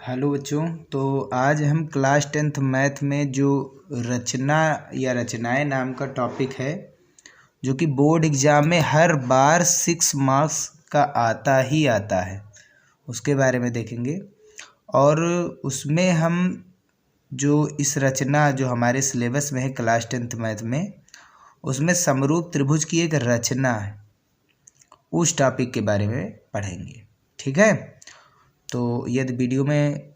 Hello बच्चों। तो आज हम क्लास 10th मैथ में जो रचना या रचनाएं नाम का टॉपिक है, जो कि बोर्ड एग्ज़ाम में हर बार 6 मार्क्स का आता ही आता है, उसके बारे में देखेंगे। और उसमें हम जो इस रचना जो हमारे सिलेबस में है क्लास 10th मैथ में, उसमें समरूप त्रिभुज की एक रचना है, उस टॉपिक के बारे में पढ़ेंगे। ठीक है। तो यदि वीडियो में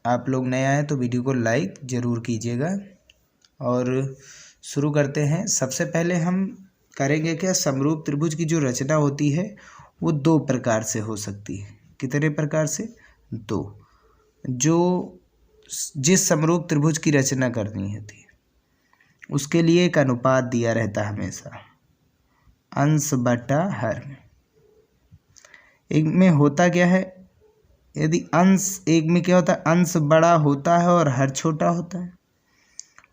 आप लोग नए आए तो वीडियो को लाइक ज़रूर कीजिएगा। और शुरू करते हैं। सबसे पहले हम करेंगे क्या, समरूप त्रिभुज की जो रचना होती है वो दो प्रकार से हो सकती है। कितने प्रकार से? दो। जो जिस समरूप त्रिभुज की रचना करनी होती है उसके लिए एक अनुपात दिया रहता है हमेशा, अंश बटा हर। एक में होता क्या है, यदि अंश एक में क्या होता है, अंश बड़ा होता है और हर छोटा होता है।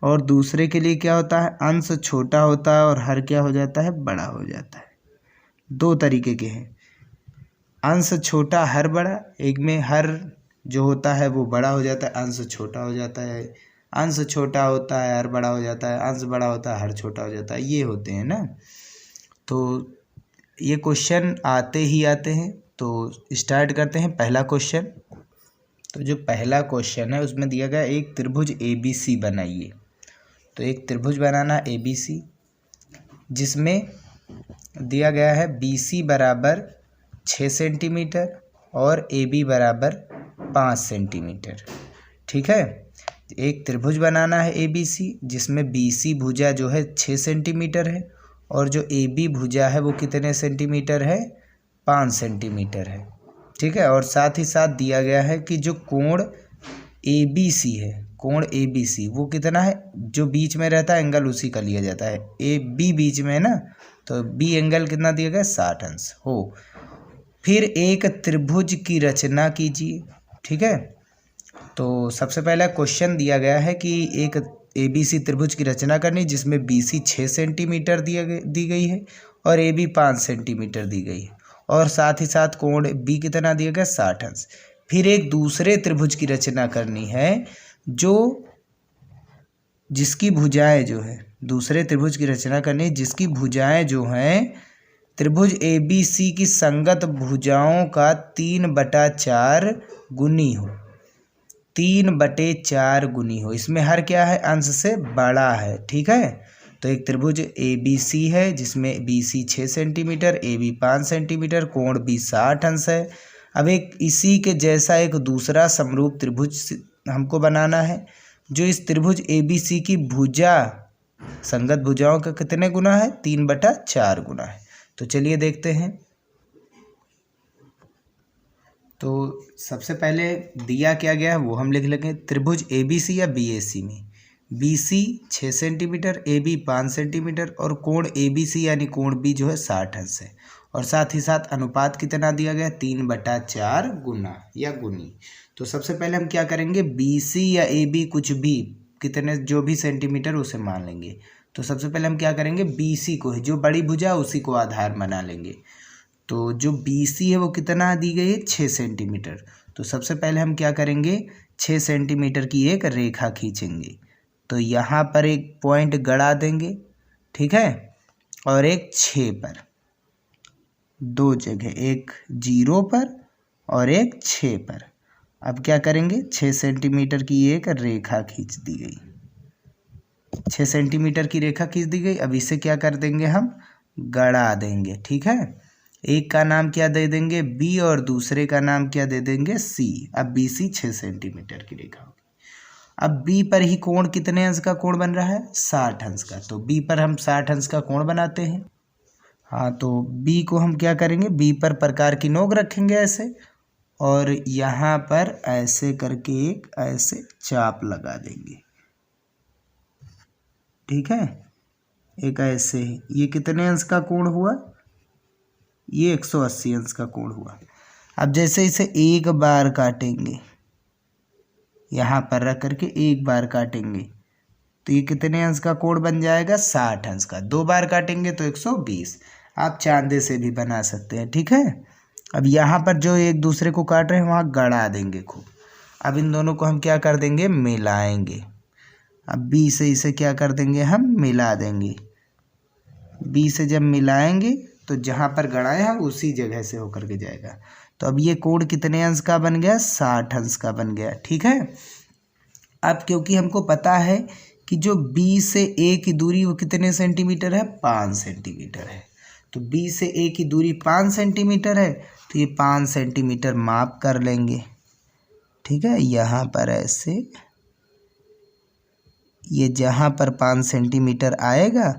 और दूसरे के लिए क्या होता है, अंश छोटा होता है और हर क्या हो जाता है, बड़ा हो जाता है। दो तरीके के हैं, अंश छोटा हर बड़ा। एक में हर जो होता है वो बड़ा हो जाता है, अंश छोटा हो जाता है। अंश छोटा होता है हर बड़ा हो जाता है, अंश बड़ा होता है हर छोटा हो जाता है। ये होते हैं ना। तो ये क्वेश्चन आते ही आते हैं। तो स्टार्ट करते हैं पहला क्वेश्चन। तो जो पहला क्वेश्चन है उसमें दिया गया एक त्रिभुज ABC बनाइए। तो एक त्रिभुज बनाना ABC, जिसमें दिया गया है BC बराबर 6 सेंटीमीटर और AB बराबर 5 सेंटीमीटर। ठीक है। एक त्रिभुज बनाना है ABC, जिसमें BC भुजा जो है 6 सेंटीमीटर है और जो AB भुजा है वो कितने सेंटीमीटर है, 5 सेंटीमीटर है। ठीक है। और साथ ही साथ दिया गया है कि जो कोण ABC है, कोण ABC वो कितना है, जो बीच में रहता है एंगल उसी का लिया जाता है। AB बीच में है ना, तो B एंगल कितना दिया गया, 60 अंश हो। फिर एक त्रिभुज की रचना कीजिए। ठीक है। तो सबसे पहला क्वेश्चन दिया गया है कि एक ABC त्रिभुज की रचना करनी, जिसमें BC 6 सेंटीमीटर दी गई है और AB 5 सेंटीमीटर दी गई है, और साथ ही साथ कोण B कितना दिया गया, 60 अंश। फिर एक दूसरे त्रिभुज की रचना करनी है जिसकी भुजाएं जो है, दूसरे त्रिभुज की रचना करनी है जिसकी भुजाएं जो हैं त्रिभुज ABC की संगत भुजाओं का 3/4 गुनी हो। 3/4 गुनी हो। इसमें हर क्या है, अंश से बड़ा है। ठीक है। तो एक त्रिभुज ABC है जिसमें BC 6 सेंटीमीटर, AB 5 सेंटीमीटर, कोण B 60 अंश है। अब एक इसी के जैसा एक दूसरा समरूप त्रिभुज हमको बनाना है, जो इस त्रिभुज ABC की भुजा, संगत भुजाओं का कितने गुना है, 3/4 गुना है। तो चलिए देखते हैं। तो सबसे पहले दिया क्या गया है वो हम लिख लेंगे। त्रिभुज ABC या BAC में BC 6 सेंटीमीटर, AB 5 सेंटीमीटर और कोण ABC यानी कोण B जो है 60 अंश है। और साथ ही साथ अनुपात कितना दिया गया, 3/4 गुना या गुनी। तो सबसे पहले हम क्या करेंगे, BC या AB कुछ भी, कितने जो भी सेंटीमीटर उसे मान लेंगे। तो सबसे पहले हम क्या करेंगे, BC को, जो बड़ी भुजा उसी को आधार बना लेंगे। तो जो BC है वो कितना दी गई है, 6 सेंटीमीटर। तो सबसे पहले हम क्या करेंगे, 6 सेंटीमीटर की एक रेखा खींचेंगे। तो यहाँ पर एक पॉइंट गड़ा देंगे। ठीक है। और एक 6 पर, दो जगह, एक 0 पर और एक 6 पर। अब क्या करेंगे, 6 सेंटीमीटर की एक रेखा खींच दी गई। 6 सेंटीमीटर की रेखा खींच दी गई। अब इसे क्या कर देंगे, हम गड़ा देंगे। ठीक है। एक का नाम क्या दे देंगे, B, और दूसरे का नाम क्या दे देंगे, C। अब BC 6 सेंटीमीटर की रेखा होगी। अब B पर ही कोण कितने अंश का कोण बन रहा है, 60 अंश का। तो B पर हम 60 अंश का कोण बनाते हैं। हाँ, तो B को हम क्या करेंगे, B पर प्रकार की नोक रखेंगे ऐसे, और यहाँ पर ऐसे करके एक ऐसे चाप लगा देंगे। ठीक है। एक ऐसे, ये कितने अंश का कोण हुआ, ये 180 अंश का कोण हुआ। अब जैसे इसे एक बार काटेंगे, यहाँ पर रख करके एक बार काटेंगे, तो ये कितने अंश का कोण बन जाएगा, 60 अंश का। 2 बार काटेंगे तो 120। आप चांदे से भी बना सकते हैं। ठीक है। अब यहाँ पर जो एक दूसरे को काट रहे हैं वहाँ गड़ा देंगे खूब। अब इन दोनों को हम क्या कर देंगे, मिलाएंगे। अब बी से इसे क्या कर देंगे, हम मिला देंगे। बी से जब मिलाएंगे तो जहाँ पर गड़ाए हैं उसी जगह से होकर के जाएगा। तो अब ये कोण कितने अंश का बन गया, 60 अंश का बन गया। ठीक है। अब क्योंकि हमको पता है कि जो बी से ए की दूरी वो कितने सेंटीमीटर है, 5 सेंटीमीटर है। तो बी से ए की दूरी 5 सेंटीमीटर है, तो ये 5 सेंटीमीटर माप कर लेंगे। ठीक है, यहाँ पर ऐसे, ये जहाँ पर 5 सेंटीमीटर आएगा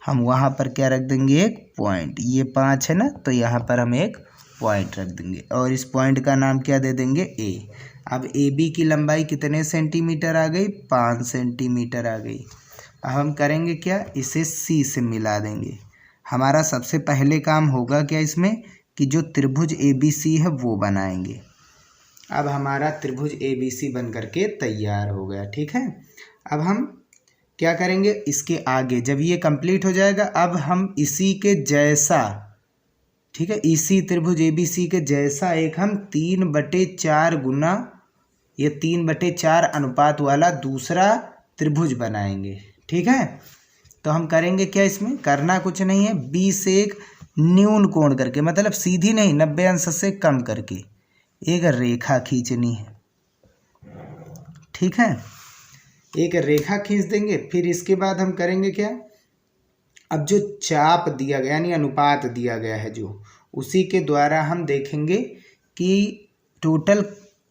हम वहाँ पर क्या रख देंगे, एक पॉइंट। ये 5 है ना, तो यहाँ पर हम एक पॉइंट रख देंगे और इस पॉइंट का नाम क्या दे देंगे, ए। अब ए बी की लंबाई कितने सेंटीमीटर आ गई, 5 सेंटीमीटर आ गई। अब हम करेंगे क्या, इसे सी से मिला देंगे। हमारा सबसे पहले काम होगा क्या इसमें, कि जो त्रिभुज ए बी सी है वो बनाएंगे। अब हमारा त्रिभुज ए बी सी बन करके तैयार हो गया। ठीक है। अब हम क्या करेंगे, इसके आगे जब ये कंप्लीट हो जाएगा, अब हम इसी के जैसा, ठीक है, इसी त्रिभुज ए बी सी के जैसा एक हम 3/4 गुना, ये 3/4 अनुपात वाला दूसरा त्रिभुज बनाएंगे। ठीक है। तो हम करेंगे क्या, इसमें करना कुछ नहीं है, बी से एक न्यून कोण करके, मतलब सीधी नहीं, 90 अंश से कम करके एक रेखा खींचनी है। ठीक है, एक रेखा खींच देंगे। फिर इसके बाद हम करेंगे क्या, अब जो चाप दिया गया यानी अनुपात दिया गया है जो, उसी के द्वारा हम देखेंगे कि टोटल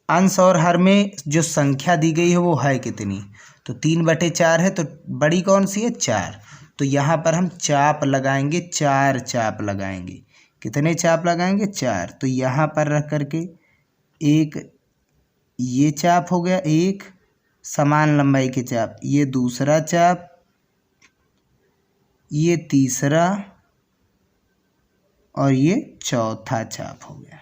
अंश और हर में जो संख्या दी गई है वो है कितनी। तो 3/4 है, तो बड़ी कौन सी है, 4। तो यहाँ पर हम चाप लगाएंगे, 4 चाप लगाएंगे। कितने चाप लगाएंगे, 4। तो यहाँ पर रख करके एक ये चाप हो गया, एक समान लंबाई के चाप, ये दूसरा चाप, ये तीसरा और ये चौथा चाप हो गया।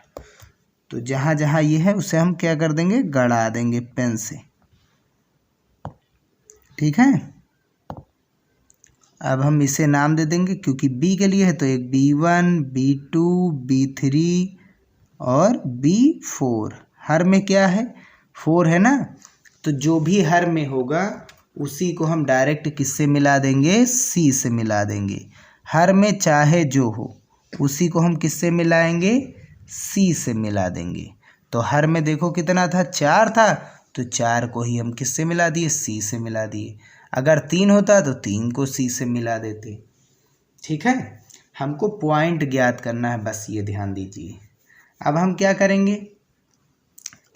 तो जहाँ जहाँ ये है उसे हम क्या कर देंगे, गड़ा देंगे पेन से। ठीक है। अब हम इसे नाम दे देंगे, क्योंकि बी के लिए है तो एक B1, B2, B3 और B4। हर में क्या है, 4 है ना, तो जो भी हर में होगा उसी को हम डायरेक्ट किससे मिला देंगे, सी से मिला देंगे। हर में चाहे जो हो उसी को हम किससे मिलाएंगे, सी से मिला देंगे। तो हर में देखो कितना था, 4 था, तो 4 को ही हम किससे मिला दिए, सी से मिला दिए। अगर 3 होता तो 3 को सी से मिला देते। ठीक है। हमको पॉइंट ज्ञात करना है, बस ये ध्यान दीजिए। अब हम क्या करेंगे,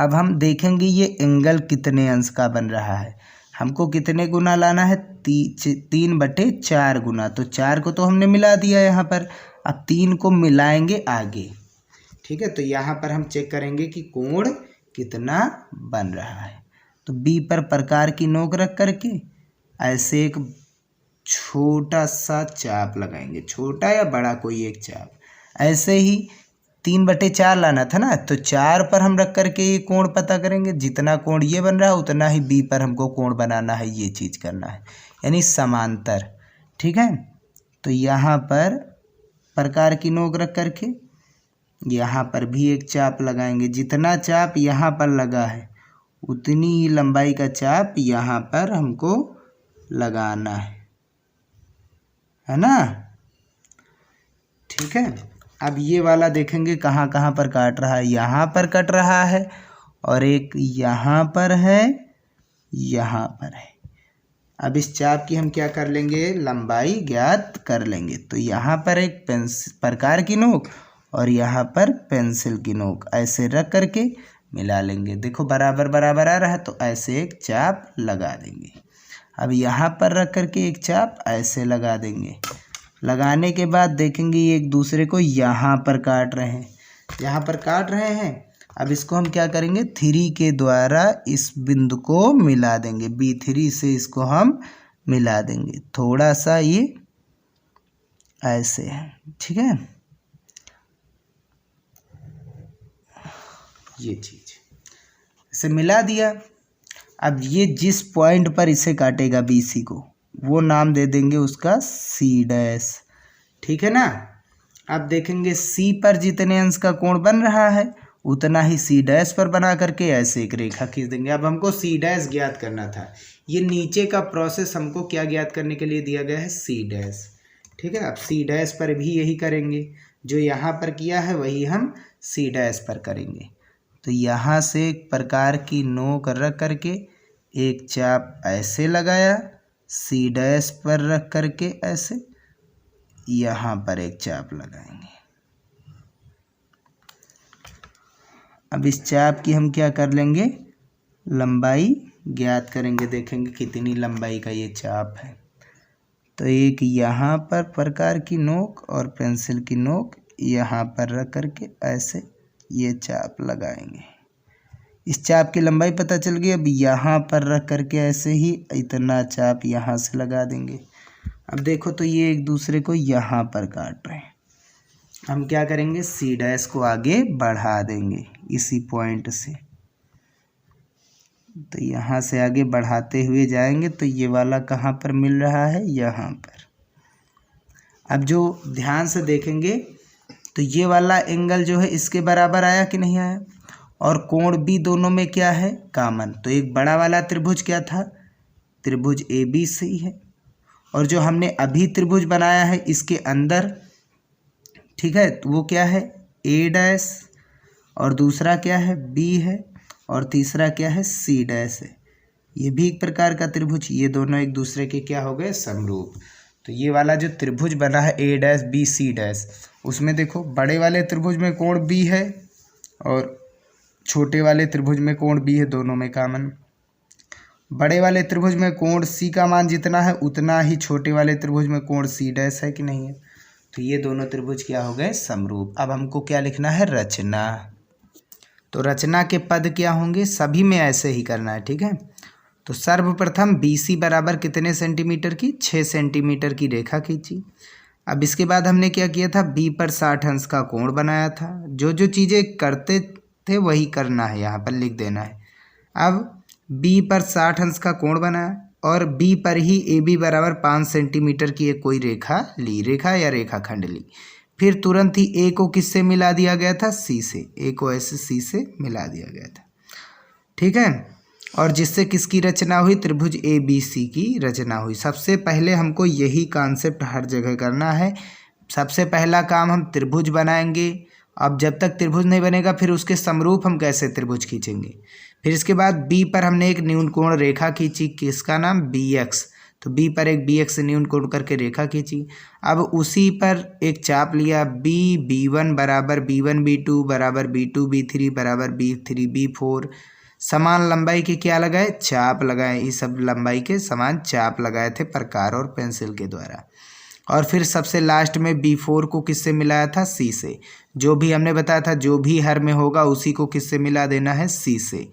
अब हम देखेंगे ये एंगल कितने अंश का बन रहा है। हमको कितने गुना लाना है, 3/4 गुना। तो 4 को तो हमने मिला दिया यहाँ पर, अब 3 को मिलाएंगे आगे। ठीक है। तो यहाँ पर हम चेक करेंगे कि कोण कितना बन रहा है। तो बी पर प्रकार की नोक रख करके ऐसे एक छोटा सा चाप लगाएंगे, छोटा या बड़ा कोई एक चाप। ऐसे ही 3/4 लाना था ना, तो 4 पर हम रख करके ये कोण पता करेंगे। जितना कोण ये बन रहा है उतना ही बी पर हमको कोण बनाना है, ये चीज़ करना है, यानी समांतर। ठीक है। तो यहाँ पर प्रकार की नोक रख करके यहाँ पर भी एक चाप लगाएंगे। जितना चाप यहाँ पर लगा है उतनी ही लंबाई का चाप यहाँ पर हमको लगाना है ना। ठीक है। अब ये वाला देखेंगे कहाँ कहाँ पर काट रहा है, यहाँ पर कट रहा है और एक यहाँ पर है, यहाँ पर है। अब इस चाप की हम क्या कर लेंगे, लंबाई ज्ञात कर लेंगे। तो यहाँ पर एक प्रकार की नोक और यहाँ पर पेंसिल की नोक ऐसे रख करके मिला लेंगे। देखो बराबर बराबर आ रहा है, तो ऐसे एक चाप लगा देंगे। अब यहाँ पर रख करके एक चाप ऐसे लगा देंगे। लगाने के बाद देखेंगे ये एक दूसरे को यहाँ पर काट रहे हैं, यहाँ पर काट रहे हैं। अब इसको हम क्या करेंगे, 3 के द्वारा इस बिंदु को मिला देंगे। B3 से इसको हम मिला देंगे, थोड़ा सा ये ऐसे है। ठीक है। ये चीज़ इसे मिला दिया। अब ये जिस पॉइंट पर इसे काटेगा BC को, वो नाम दे देंगे उसका C'। ठीक है ना। अब देखेंगे सी पर जितने अंश का कोण बन रहा है उतना ही सी डैश पर बना करके ऐसे एक रेखा खींच देंगे। अब हमको सी डैश ज्ञात करना था, ये नीचे का प्रोसेस हमको क्या ज्ञात करने के लिए दिया गया है, सी डैश। ठीक है, अब सी डैश पर भी यही करेंगे, जो यहाँ पर किया है वही हम सी डैश पर करेंगे। तो यहाँ से एक प्रकार की नोक रख करके एक चाप ऐसे लगाया, सी डैश पर रख करके ऐसे यहाँ पर एक चाप लगाएंगे। अब इस चाप की हम क्या कर लेंगे, लंबाई ज्ञात करेंगे। देखेंगे कितनी लंबाई का ये चाप है। तो एक यहाँ पर प्रकार की नोक और पेंसिल की नोक यहाँ पर रख करके ऐसे ये चाप लगाएंगे। इस चाप की लंबाई पता चल गई। अब यहाँ पर रख करके ऐसे ही इतना चाप यहाँ से लगा देंगे। अब देखो तो ये एक दूसरे को यहाँ पर काट रहे हैं। हम क्या करेंगे, सी डैश को आगे बढ़ा देंगे इसी पॉइंट से। तो यहाँ से आगे बढ़ाते हुए जाएंगे तो ये वाला कहाँ पर मिल रहा है, यहाँ पर। अब जो ध्यान से देखेंगे तो ये वाला एंगल जो है इसके बराबर आया कि नहीं आया, और कोण भी दोनों में क्या है, कॉमन। तो एक बड़ा वाला त्रिभुज क्या था, त्रिभुज ABC है, और जो हमने अभी त्रिभुज बनाया है इसके अंदर, ठीक है, तो वो क्या है, A डैश, और दूसरा क्या है, B है, और तीसरा क्या है, C डैश है। ये भी एक प्रकार का त्रिभुज, ये दोनों एक दूसरे के क्या हो गए, समरूप। तो ये वाला जो त्रिभुज बना है A dash B C dash, उसमें देखो बड़े वाले त्रिभुज में कोण B है और छोटे वाले त्रिभुज में कोण B है, दोनों में कॉमन। बड़े वाले त्रिभुज में कोण C का मान जितना है उतना ही छोटे वाले त्रिभुज में कोण C डैश है कि नहीं है। तो ये दोनों त्रिभुज क्या हो गए, समरूप। अब हमको क्या लिखना है, रचना। तो रचना के पद क्या होंगे, सभी में ऐसे ही करना है। ठीक है, तो सर्वप्रथम BC बराबर कितने सेंटीमीटर की, 6 सेंटीमीटर की रेखा खींची। अब इसके बाद हमने क्या किया था, B पर 60 अंश का कोण बनाया था। जो जो चीज़ें करते थे वही करना है, यहाँ पर लिख देना है। अब B पर 60 अंश का कोण बनाया और B पर ही AB बराबर 5 सेंटीमीटर की एक कोई रेखा ली, रेखा या रेखाखंड ली। फिर तुरंत ही A को किससे मिला दिया गया था, C से। A को ऐसे C से मिला दिया गया था। ठीक है, और जिससे किसकी रचना हुई, त्रिभुज ABC की रचना हुई। सबसे पहले हमको यही कॉन्सेप्ट हर जगह करना है। सबसे पहला काम हम त्रिभुज बनाएंगे। अब जब तक त्रिभुज नहीं बनेगा फिर उसके समरूप हम कैसे त्रिभुज खींचेंगे। फिर इसके बाद B पर हमने एक न्यून कोण रेखा खींची, किसका नाम, BX। तो B पर एक BX न्यून कोण करके रेखा खींची। अब उसी पर एक चाप लिया, B1 बराबर B1 B2 बराबर B2 B3 बराबर B3 B4। समान लंबाई के क्या लगाए, चाप लगाए। इस सब लंबाई के समान चाप लगाए थे प्रकार और पेंसिल के द्वारा। और फिर सबसे लास्ट में B4 को किससे मिलाया था, C से। जो भी हमने बताया था जो भी हर में होगा उसी को किससे मिला देना है, C से।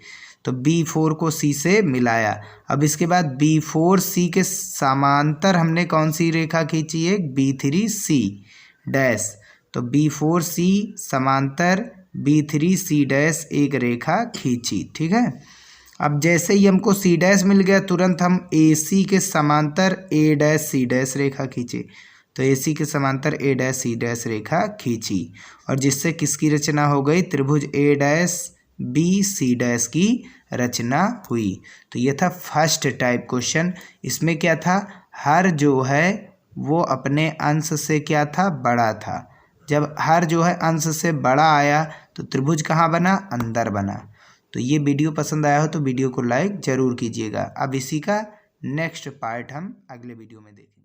तो B4 को C से मिलाया। अब इसके बाद B4C के समांतर हमने कौन सी रेखा खींची है, B3C डैश। तो B4C समांतर B3C डैश एक रेखा खींची। ठीक है, अब जैसे ही हमको C डैश मिल गया तुरंत हम AC के समांतर A डैश C डैश रेखा खींचे। तो AC के समांतर A डैश C डैश रेखा खींची और जिससे किसकी रचना हो गई, त्रिभुज A dash B C dash की रचना हुई। तो ये था फर्स्ट टाइप क्वेश्चन। इसमें क्या था, हर जो है वो अपने अंश से क्या था, बड़ा था। जब हर जो है अंश से बड़ा आया तो त्रिभुज कहाँ बना, अंदर बना। तो ये वीडियो पसंद आया हो तो वीडियो को लाइक ज़रूर कीजिएगा। अब इसी का नेक्स्ट पार्ट हम अगले वीडियो में देखेंगे।